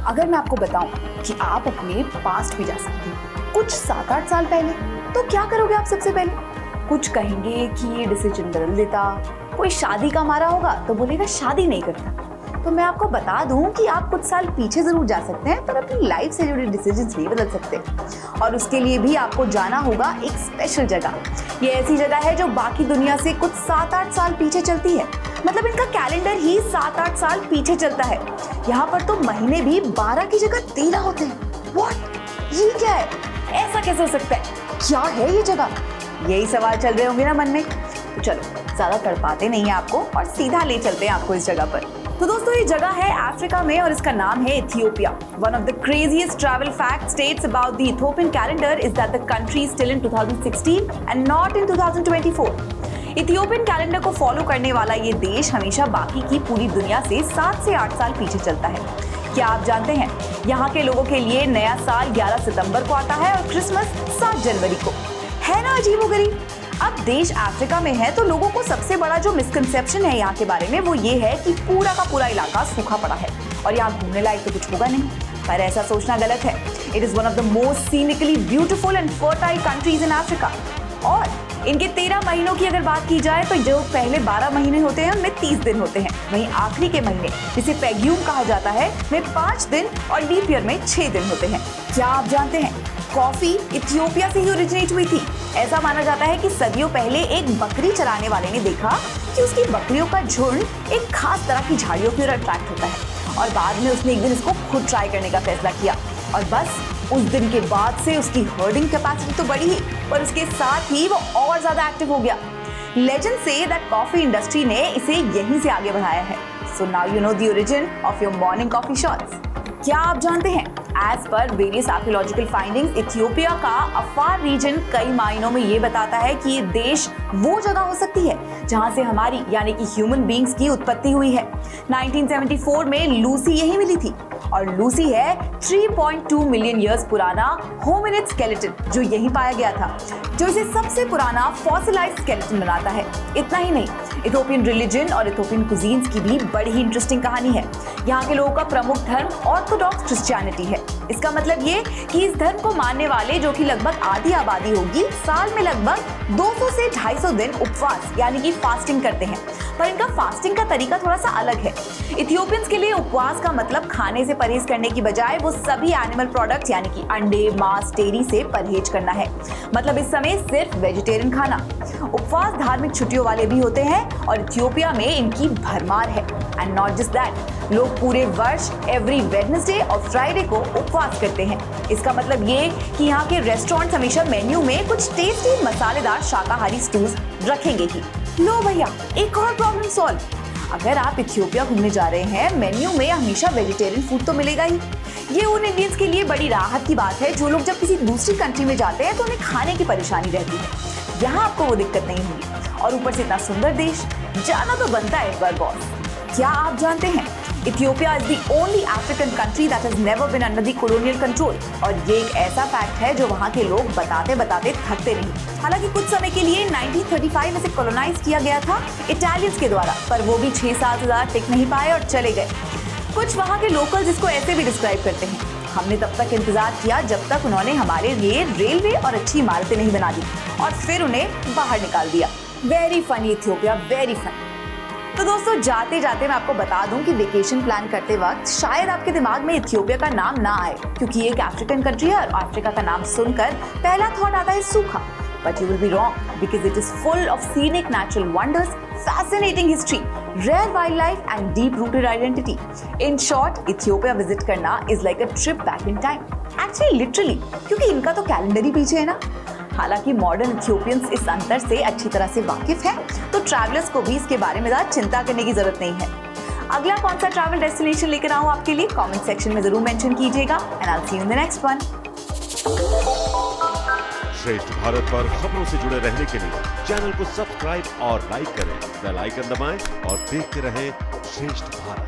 अगर मैं आपको बताऊं कि आप अपने पास्ट भी जा सकते हैं, कुछ 7-8 साल पहले, तो क्या करोगे आप सबसे पहले? कुछ कहेंगे कि ये डिसीजन बदल देता, कोई शादी का मारा होगा तो बोलेगा शादी नहीं करता। तो मैं आपको बता दूं कि आप कुछ साल पीछे जरूर जा सकते हैं, पर अपनी लाइफ से जुड़े डिसीजंस नहीं बदल सकते। और उसके लिए भी आपको जाना होगा एक स्पेशल जगह। ये ऐसी जगह है जो बाकी दुनिया से कुछ 7-8 साल पीछे चलती है। मतलब इनका कैलेंडर ही 7-8 साल पीछे चलता है। यहाँ पर तो महीने भी 12 की जगह 13 होते हैं। व्हाट? ये क्या है? ऐसा कैसे हो सकता है? क्या है ये जगह? यही सवाल चल रहे होंगे ना मन में। तो चलो ज्यादा तड़पाते नहीं है आपको और सीधा ले चलते हैं आपको इस जगह पर। तो दोस्तों ये जगह है अफ्रीका में और इसका नाम है Ethiopia. One of the craziest travel fact states about the Ethiopian calendar is that the country is still in 2016 and not in 2024. Ethiopian calendar को फॉलो करने वाला ये देश हमेशा बाकी की पूरी दुनिया से 7 से 8 साल पीछे चलता है। क्या आप जानते हैं यहाँ के लोगों के लिए नया साल 11 सितंबर को आता है और क्रिसमस 7 जनवरी को। है ना अजीबोगरीब? अब देश अफ्रीका में है तो लोगों को सबसे बड़ा जो मिसकंसेप्शन है यहाँ के बारे में वो ये है कि पूरा का पूरा इलाका सूखा पड़ा है और यहाँ घूमने लायक तो कुछ होगा नहीं। पर ऐसा सोचना गलत है। It is one of the most scenically beautiful and fertile countries in Africa. और इनके 13 महीनों की अगर बात की जाए तो जो पहले 12 महीने होते हैं उनमें 30 दिन होते हैं। वहीं आखिरी के महीने जिसे पेग्यूम कहा जाता है में 5 दिन और लीप ईयर में 6 दिन होते हैं। क्या आप जानते हैं कॉफी इथियोपिया से ही ओरिजिनेट हुई थी। ऐसा माना जाता है कि सदियों पहले एक बकरी चराने वाले ने देखा कि उसकी बकरियों का झुंड एक खास तरह की झाड़ियों की ओर अट्रैक्ट होता है और बाद में उसने एक दिन इसको खुद ट्राई करने का फैसला किया और बस उस दिन के बाद से उसकी हर्डिंग कैपेसिटी तो बढ़ी ही पर उसके साथ ही वो और ज्यादा एक्टिव हो गया। Legend say that coffee industry ने इसे यहीं से आगे बढ़ाया है। So now you know the origin of your morning coffee shots. क्या आप जानते हैं as per various archaeological findings Ethiopia का अफार रीजन कई मायनों में ये बताता है कि ये देश वो जगह हो सकती है जहां से हमारी यानी कि ह्यूमन बीइंग्स की उत्पत्ति हुई है। 1974 में लूसी यहीं मिली थी और लूसी है 3.2 मिलियन ईयर्स पुराना होमिनिड स्केलेटन जो यहीं पाया गया था, जो इसे सबसे पुराना फॉसिलाइज्ड स्केलेटन बनाता है। इतना ही नहीं, इथियोपियन रिलीजन और इथियोपियन कुजीन्स की भी बड़ी ही इंटरेस्टिंग कहानी है। यहाँ के लोगों का प्रमुख धर्म ऑर्थोडॉक्स क्रिश्चियनिटी है। इसका मतलब ये कि इस धर्म को मानने वाले जो कि लगभग आधी आबादी होगी साल में लगभग 200 से 250 दिन उपवास यानी कि फास्टिंग करते हैं। पर इनका फास्टिंग का तरीका थोड़ा सा अलग है। इथियोपियंस के लिए उपवास का मतलब खाने से परहेज करने की बजाय वो सभी एनिमल प्रोडक्ट्स यानी कि अंडे, मांस, डेयरी से परहेज करना है। मतलब इस समय सिर्फ वेजिटेरियन खाना। उपवास धार्मिक छुट्टियों वाले भी होते हैं और इथियोपिया में इनकी भरमार है। एंड नॉट जस्ट दैट, लोग पूरे वर्ष एवरी वेडनेसडे और फ्राइडे को उपवास करते हैं। इसका मतलब ये कि यहाँ के रेस्टोरेंट्स हमेशा मेन्यू में कुछ टेस्टी मसालेदार शाकाहारी स्टूज रखेंगे ही। लो भैया, एक और प्रॉब्लम सॉल्व। अगर आप इथियोपिया घूमने जा रहे हैं, मेन्यू में हमेशा वेजिटेरियन फूड तो मिलेगा ही। ये उन इंडियंस के लिए बड़ी राहत की बात है जो लोग जब किसी दूसरी कंट्री में जाते हैं तो उन्हें खाने की परेशानी रहती है। यहाँ आपको वो दिक्कत नहीं होगी और ऊपर से इतना सुंदर देश, जाना तो बनता है एक बार बॉस। क्या आप जानते हैं Ethiopia is the only African country that has never been under the colonial control. और ये एक ऐसा फैक्ट है जो वहाँ के लोग बताते बताते थकते नहीं। हालांकि कुछ समय के लिए 1935 में इसे कॉलोनाइज किया गया था इटालियंस के द्वारा, पर वो भी 6 साल से ज्यादा टिक नहीं पाए और चले गए। कुछ वहाँ के लोकल्स इसको ऐसे भी डिस्क्राइब करते हैं, हमने तब तक इंतजार किया जब तक उन्होंने हमारे लिए रेलवे और अच्छी इमारतें नहीं बना दी और फिर उन्हें बाहर निकाल दिया। Very funny Ethiopia, very funny. तो दोस्तों जाते जाते मैं आपको बता दूं कि वेकेशन प्लान करते वक्त शायद आपके दिमाग में इथियोपिया का नाम ना आए क्योंकि ये एक अफ्रीकन कंट्री है और अफ्रीका का नाम सुनकर पहला थॉट आता है सूखा। But you will be wrong because it is full of scenic natural wonders, fascinating history, rare wildlife and deep-rooted identity. In short, Ethiopia visit करना is like a trip back in time. Actually, literally, क्योंकि इनका तो calendar ही पीछे है ना। हालांकि modern इथियोपियंस इस अंतर से अच्छी तरह से वाकिफ हैं, तो ट्रैवलर्स को भी इसके बारे में ज्यादा चिंता करने की जरूरत नहीं है। अगला कौन सा ट्रैवल डेस्टिनेशन लेकर आऊं आपके लिए कमेंट सेक्शन में जरूर मेंशन कीजिएगा and I will see you in the next one. श्रेष्ठ भारत पर खबरों से जुड़े रहने के लिए चैनल को सब्सक्राइब और लाइक करें, बेल आइकन दबाएं और देखते रहें श्रेष्ठ भारत।